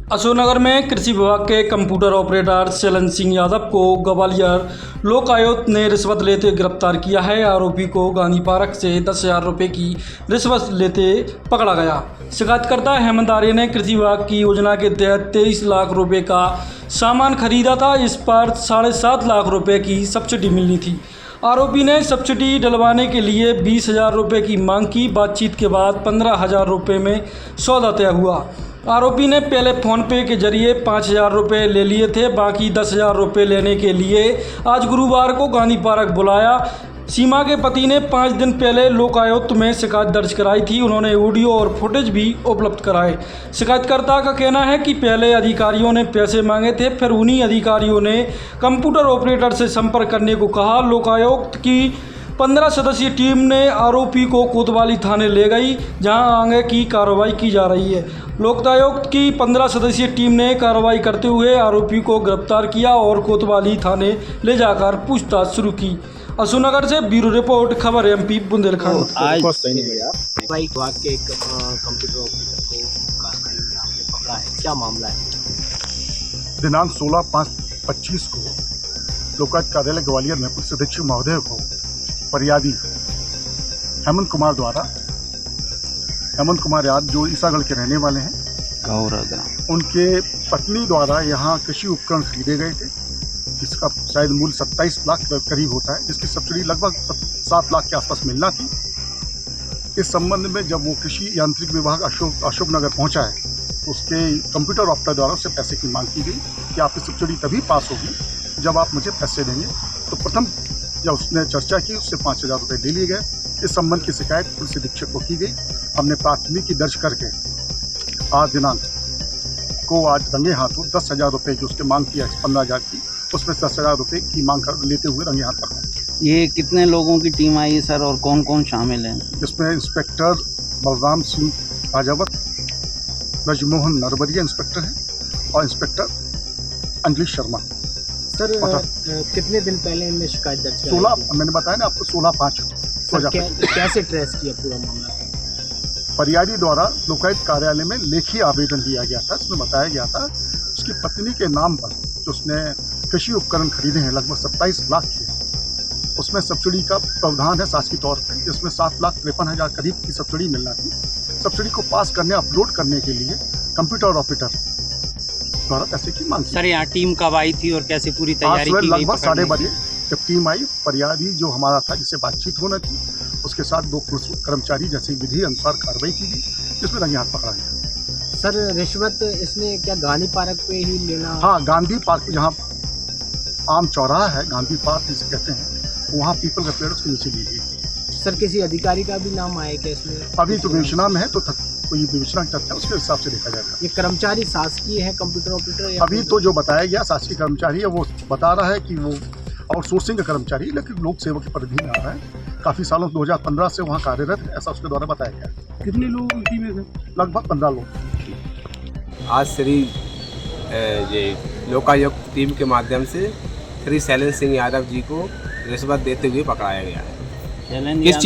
अशोकनगर में कृषि विभाग के computer operator Shailene Singh Yadav को ग्वालियर लोकायुक्त ने रिश्वत लेते गिरफ्तार किया है। आरोपी को गांधी पार्क से 10,000 रुपये की रिश्वत लेते पकड़ा गया। शिकायतकर्ता हेमंत आर्य ने कृषि विभाग की योजना के तहत 23 लाख रुपये का सामान खरीदा था। इस पर 7.5 लाख रुपये की सब्सिडी मिलनी थी। आरोपी ने सब्सिडी डलवाने के लिए 20,000 रुपये की मांग की। बातचीत के बाद 15,000 रुपये में सौदा तय हुआ। आरोपी ने पहले फ़ोनपे के जरिए 5,000 रुपये ले लिए थे। बाकी 10,000 रुपये लेने के लिए आज गुरुवार को गांधी पार्क बुलाया। सीमा के पति ने 5 दिन पहले लोकायुक्त में शिकायत दर्ज कराई थी। उन्होंने ऑडियो और फुटेज भी उपलब्ध कराए। शिकायतकर्ता का कहना है कि पहले अधिकारियों ने पैसे मांगे थे, फिर उन्हीं अधिकारियों ने कंप्यूटर ऑपरेटर से संपर्क करने को कहा। लोकायुक्त की 15 सदस्यीय टीम ने आरोपी को कोतवाली थाने ले गई, जहां आगे की कार्रवाई की जा रही है। लोकायुक्त की 15 सदस्यीय टीम ने कार्रवाई करते हुए आरोपी को गिरफ्तार किया और कोतवाली थाने ले जाकर पूछताछ शुरू की। अशोकनगर से ब्यूरो रिपोर्ट, खबर MP बुंदेलखंड। आज भाई के एक कंप्यूटर ऑपरेटर को कारखाने में आपने पकड़ा है, क्या मामला है? दिनांक 16/5/25 को लोकायुक्त कार्यालय ग्वालियर में पुलिस अधीक्षक महोदय को फरियादी हेमंत कुमार यादव जो ईसागढ़ के रहने वाले हैं, उनके पत्नी द्वारा यहाँ कृषि उपकरण खरीदे गए थे, जिसका शायद मूल्य 27 लाख के करीब होता है, जिसकी सब्सिडी लगभग 7 लाख के आसपास मिलना थी। इस संबंध में जब वो कृषि यांत्रिक विभाग अशोकनगर पहुँचा है तो उसके कंप्यूटर ऑपरेटर द्वारा उससे पैसे की मांग की गई कि आपकी सब्सिडी तभी पास होगी जब आप मुझे पैसे देंगे। तो प्रथम जब उसने चर्चा की, उससे 5,000 रुपये ले लिए गए। इस संबंध की शिकायत पुलिस अधीक्षक को की गई। हमने प्राथमिकी दर्ज करके आज दिनांक को आज रंगे हाथों 10,000 रुपये जो उसके मांग की है 15,000 की, उसमें 10,000 रुपये की मांग कर लेते हुए रंगे हाथ पकड़ा। ये कितने लोगों की टीम आई है सर, और कौन कौन शामिल है? इसमें इंस्पेक्टर बलराम सिंह राजावत, ब्रजमोहन नरवरिया इंस्पेक्टर हैं, और इंस्पेक्टर अंजलि शर्मा। सर कितने दिन पहले इनने शिकायत दर्ज की? 16, मैंने बताया ना आपको, 16/5। कैसे ट्रेस किया पूरा मामला? फरियादी द्वारा लोकायुक्त कार्यालय में लेखी आवेदन दिया गया था। इसमें बताया गया था उसकी पत्नी के नाम पर जो उसने कृषि उपकरण खरीदे हैं लगभग 27 लाख के, उसमें सब्सिडी का प्रावधान है शासकीय तौर पर, जिसमें 7,53,000 करीब की सब्सिडी मिलना थी। सब्सिडी को पास करने, अपलोड करने के लिए कंप्यूटर ऑपरेटर द्वारा पैसे की मांग। सर यहाँ टीम कब आई थी और कैसे पूरी तैयारी की गई? लगभग 7:30 बजे जब टीम आई, फरियादी जो हमारा था जिससे बातचीत होना थी, उसके साथ 2 पुलिस कर्मचारी जैसे विधि अनुसार कार्रवाई की गई, जिसमें रंगे हाथ पकड़ा गया। सर रिश्वत इसने क्या गांधी पार्क पे ही लेना? हाँ, गांधी पार्क, जहाँ आम चौराहा है, गांधी पार्क जिसे कहते हैं, वहाँ पीपल का पेड़ उसके नीचे ली गई। सर किसी अधिकारी का भी नाम आया क्या इसमें? अभी तो विवेचना में है, तो कोई विवेचना का तथ्य उसके हिसाब से देखा जाएगा। ये कर्मचारी शासकीय है कंप्यूटर ऑपरेटर? अभी तो जो बताया गया शासकीय कर्मचारी है, वो बता रहा है कि वो आउटसोर्सिंग का कर्मचारी, लेकिन लोक सेवक की परिधि में आ रहा है। काफ़ी सालों 2015 से वहाँ कार्यरत है, ऐसा उसके द्वारा बताया गया। कितने लोग टीम में थे? लगभग 15 लोग। आज श्री लोकायुक्त टीम के माध्यम से श्री शैलन सिंह यादव जी को रिश्वत देते हुए पकड़ाया गया है। किस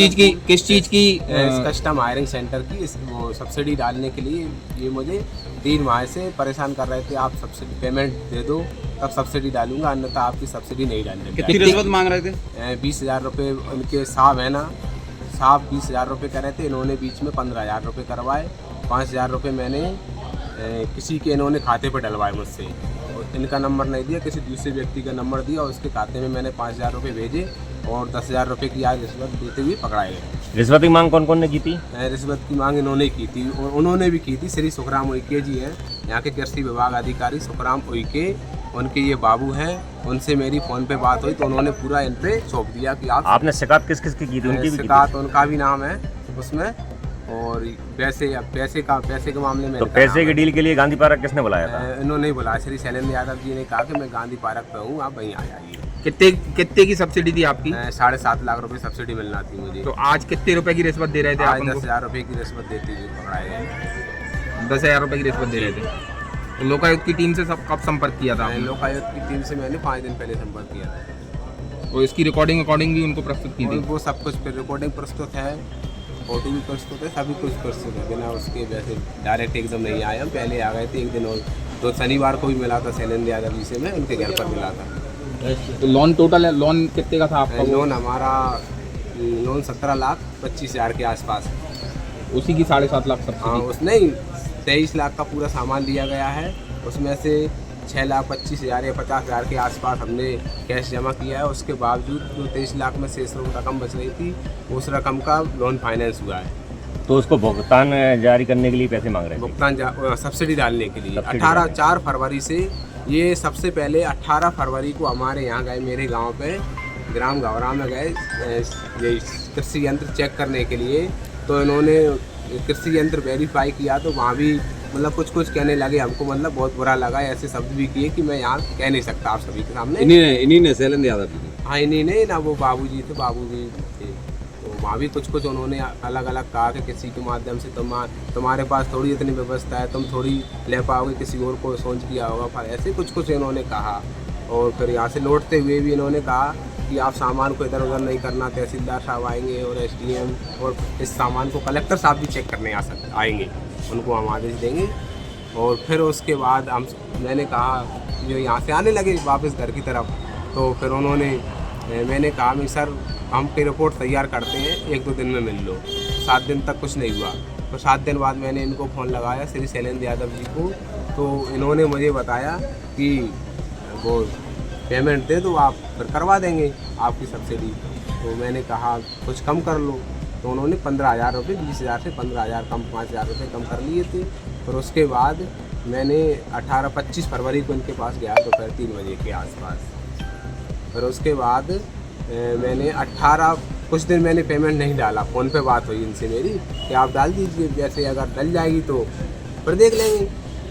चीज़ की कस्टम हायरिंग सेंटर की वो सब्सिडी डालने के लिए ये मुझे 3 माह से परेशान कर रहे थे। आप सब्सिडी पेमेंट दे दो तब सब्सिडी डालूंगा, अन्यथा आपकी सब्सिडी नहीं डालने। कितनी रिश्वत मांग रहे थे? 20,000 रुपये। उनके साहब है ना, साहब 20,000 रुपये कर रहे थे, इन्होंने बीच में 15,000 रुपये करवाए। 5,000 रुपये मैंने किसी के इन्होंने खाते पर डलवाए मुझसे, और इनका नंबर नहीं दिया, किसी दूसरे व्यक्ति का नंबर दिया, और उसके खाते में मैंने 5,000 रुपये भेजे और 10,000 रुपये की आज रिश्वत देते हुए पकड़ाए गए। रिश्वत की मांग कौन कौन ने की थी? रिश्वत की मांग इन्होंने की थी, और उन्होंने भी की थी। श्री सुखराम उइके जी हैं, यहाँ के कृषि विभाग अधिकारी सुखराम उइके, उनके ये बाबू हैं। उनसे मेरी फ़ोन पे बात हुई तो उन्होंने पूरा इन पे सौंप दिया कि आपने शिकायत किस किस की थी? उनकी भी शिकायत, उनका भी नाम है उसमें, और पैसे के मामले में। तो पैसे की डील के लिए गांधी पार्क किसने बुलाया था? इन्होंने ही बुलाया। श्री शैलेंद्र यादव जी ने कहा कि मैं गांधी पार्क पे हूँ, आप वहीं आ जाइए। कितने की सब्सिडी थी आपकी? 7.5 लाख रुपए सब्सिडी मिलना थी मुझे। तो आज कितने रुपए की रिश्वत दे रहे थे? आज 10,000 रुपये की रिश्वत देते हुए पकड़ाए गए। 10,000 रुपए की रिश्वत दे रहे थे। तो लोकायुक्त की टीम से कब संपर्क किया था? लोकायुक्त की टीम से मैंने 5 दिन पहले संपर्क किया था। तो इसकी रिकॉर्डिंग भी उनको प्रस्तुत की थी? वो सब कुछ रिकॉर्डिंग प्रस्तुत है, फोटो भी प्रस्तुत है, सभी कुछ प्रस्तुत है। बिना उसके वैसे डायरेक्ट एकदम नहीं आए हम, पहले आ गए थे 1 दिन और तो शनिवार को भी मिला था शैलेंद्र यादव जी से, मैं उनके घर पर मिला था। तो लोन टोटल है, लोन कितने का था आपका? लोन हमारा 17,25,000 के आसपास है। उसी की 7.5 लाख हाँ, सब्सिडी। उसने 23 लाख का पूरा सामान दिया गया है, उसमें से 6,25,000 या 50,000 के आसपास हमने कैश जमा किया है। उसके बावजूद जो 23 लाख में शेष रकम बच रही थी, उस रकम का लोन फाइनेंस हुआ है। तो उसको भुगतान जारी करने के लिए पैसे मांग रहे थे। भुगतान सब्सिडी डालने के लिए सब्सिडी 4 फरवरी से, ये सबसे पहले 18 फरवरी को हमारे यहाँ गए, मेरे गांव पे ग्राम गौरा में गए ये कृषि यंत्र चेक करने के लिए। तो इन्होंने कृषि यंत्र वेरीफाई किया, तो वहाँ भी मतलब कुछ कहने लगे हमको, मतलब बहुत बुरा लगा, ऐसे शब्द भी किए कि मैं यहाँ कह नहीं सकता आप सभी के सामने। इन्हीं ने शैलेंद्र यादव जी। हाँ, इन्हीं ने ना, वो बाबूजी थे, बाबूजी थे। तो वहाँ भी कुछ उन्होंने अलग अलग कहा कि किसी के माध्यम से तुम्हारे पास थोड़ी इतनी व्यवस्था है, तुम थोड़ी ले पाओगे, किसी और को सोच किया होगा, पर ऐसे कुछ इन्होंने कहा। और फिर यहाँ से लौटते हुए भी इन्होंने कहा कि आप सामान को इधर उधर नहीं करना, तहसीलदार साहब आएंगे और SDM, और इस सामान को कलेक्टर साहब भी चेक करने आएंगे, उनको हम आदेश देंगे। और फिर उसके बाद मैंने कहा जो यहाँ से आने लगे वापस घर की तरफ, तो फिर मैंने कहा मैं सर हम की रिपोर्ट तैयार करते हैं, 1-2 दिन में मिल लो। 7 दिन तक कुछ नहीं हुआ, तो 7 दिन बाद मैंने इनको फ़ोन लगाया श्री शैलेंद्र यादव जी को, तो इन्होंने मुझे बताया कि वो पेमेंट दे दो, आप फिर करवा देंगे आपकी सब्सिडी। तो मैंने कहा कुछ कम कर लो, तो उन्होंने 15,000 रुपये, 20,000 से 15,000 कम, 5,000 रुपये कम कर लिए थे। फिर उसके बाद मैंने 25 फरवरी को इनके पास गया दोपहर 3 बजे के आसपास। फिर उसके बाद मैंने कुछ दिन मैंने पेमेंट नहीं डाला, फ़ोन पे बात हुई इनसे मेरी कि आप डाल दीजिए, जैसे अगर डल जाएगी तो फिर देख लेंगे।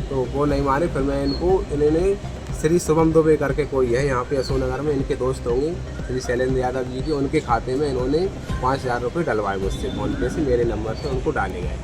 तो वो नहीं माने, फिर मैं इन्होंने श्री शुभम दुबे करके कोई है यहाँ पे अशोकनगर में, इनके दोस्त होंगे श्री शैलेंद्र यादव जी के, उनके खाते में इन्होंने 5,000 रुपये डलवाए मुझसे फ़ोन पे से, मेरे नंबर से उनको डाले गए।